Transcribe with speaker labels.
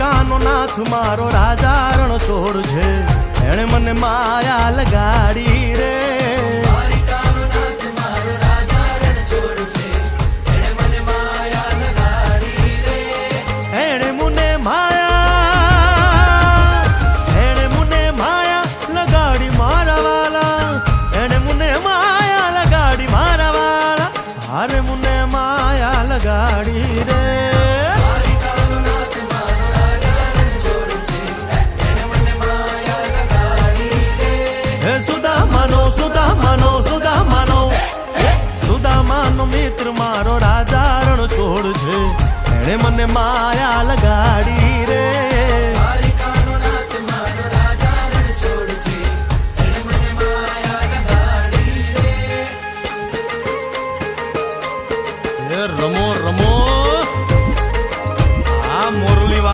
Speaker 1: દ્વારિકાનો નાથ મારો રાજા રણ છોડ છે, એણે મને માયા લગાડી રે. દ્વારિકાનો નાથ મારો રાજા રણ છોડ છે, એણે મને માયા લગાડી રે. એણે મને માયા લગાડી મારા વાલા, એણે મને માયા લગાડી મારા વાલા, હારે મને માયા લગાડી રે. સુદામાનો મિત્ર મારો રાજા રણ છોડ છે, એણે મને માયા લગાડી